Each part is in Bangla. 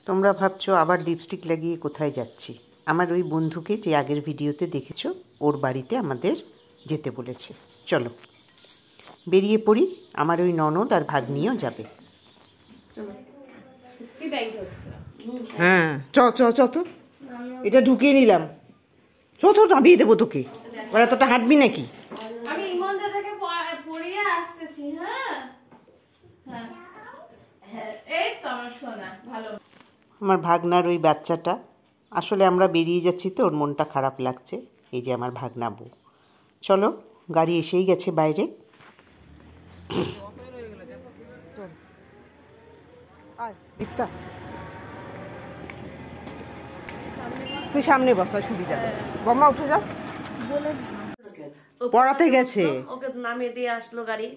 তোমরা ভাবছো আবার লিপস্টিক লাগিয়ে কোথায় যাচ্ছি। আমার ওই বন্ধুকে যে আগের ভিডিওতে দেখেছো ওর বাড়িতে আমাদের যেতে বলেছে। চলো বেরিয়ে পড়ি, আমার ওই ননদ আর ভাগ্নিও যাবে। হ্যাঁ চ চ চ তো, এটা ঢুকিয়ে নিলাম। চ তো নামিয়ে দেবো তোকে, ওরা এতটা হাঁটবি নাকি? আমি ইমনটা থেকে পড়িয়ে আসতেছি। হ্যাঁ হ্যাঁ এই তো আমার সোনা ভালো। আমার ভাগনার ওই বাচ্চাটা, আসলে আমরা বেরিয়ে যাচ্ছি তো ওর মনটা খারাপ লাগছে। এই যে আমার ভাগনা বউ। চলো গাড়ি এসেই গেছে বাইরে। তুই সামনে বসা সুবিধা, বম্মা উঠে যাও। পড়াতে গেছে, ওকে নামিয়ে দিয়ে আসলো গাড়ি।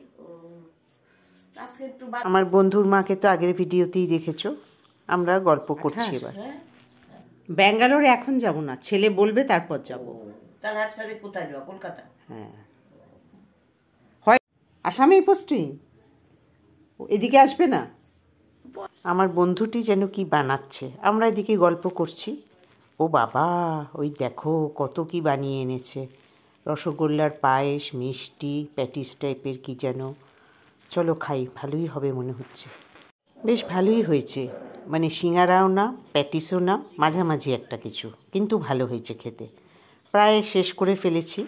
আমার বন্ধুর মাকে তো আগের ভিডিওতেই দেখেছো। আমরা গল্প করছি এবার। ব্যাঙ্গালোরে এখন যাব না, ছেলে বলবে তারপর যাব। তার সাথে কোথায় যাবো? কলকাতা। হ্যাঁ হয় আসামে পোস্টিং, এদিকে আসবে না। আমার বন্ধুটি যেন কি বানাচ্ছে, আমরা এদিকে গল্প করছি। ও বাবা, ওই দেখো কত কি বানিয়ে এনেছে, রসগোল্লার পায়েস, মিষ্টি, প্যাটিস টাইপের কি যেন। চলো খাই, ভালোই হবে মনে হচ্ছে। বেশ ভালোই হয়েছে, মানে সিঙ্গারাও না প্যাটিসও না, মাঝামাঝি একটা কিছু, কিন্তু ভালো হয়েছে খেতে। প্রায় শেষ করে ফেলেছি।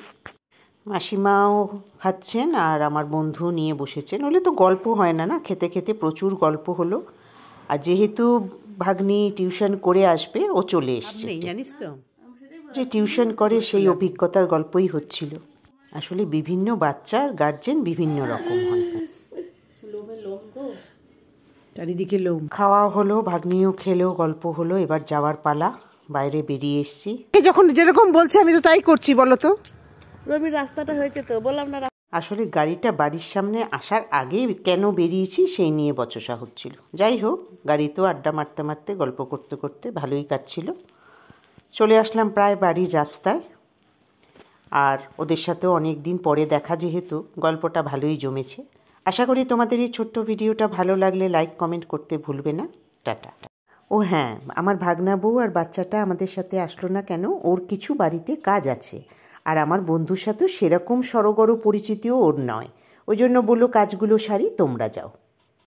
মাসিমাও খাচ্ছেন আর আমার বন্ধু নিয়ে বসেছেন। হলে তো গল্প হয় না, না খেতে খেতে প্রচুর গল্প হলো। আর যেহেতু ভাগ্নি টিউশন করে আসবে, ও চলে এসছে। জানিস তো, যে টিউশন করে সেই অভিজ্ঞতার গল্পই হচ্ছিল। আসলে বিভিন্ন বাচ্চার গার্জেন বিভিন্ন রকম হয়। চারিদিকে লোম। খাওয়া হলো, ভাগ্নিও খেলো, গল্প হলো, এবার যাওয়ার পালা। বাইরে বেরিয়ে এসছি। যখন যেরকম বলছে আমি তো তাই করছি, বলো তো। রবির রাস্তাটা হয়েছে তো, বললাম না। আসলে গাড়িটা বাড়ির সামনে আসার আগেই কেন বেরিয়েছি সেই নিয়ে বচসা হচ্ছিল। যাই হোক, গাড়িতেও আড্ডা মারতে মারতে গল্প করতে করতে ভালোই কাটছিল। চলে আসলাম প্রায় বাড়ির রাস্তায়। আর ওদের সাথেও অনেক দিন পরে দেখা, যেহেতু গল্পটা ভালোই জমেছে। আশা করি তোমাদের এই ছোট্ট ভিডিওটা ভালো লাগলে লাইক কমেন্ট করতে ভুলবে না। টাটা। ও হ্যাঁ, আমার ভাগনা বউ আর বাচ্চাটা আমাদের সাথে আসলো না কেন, ওর কিছু বাড়িতে কাজ আছে। আর আমার বন্ধুর সাথেও সেরকম সড়গড় পরিচিতিও ওর নয়, ওই জন্য বললো কাজগুলো সারি, তোমরা যাও।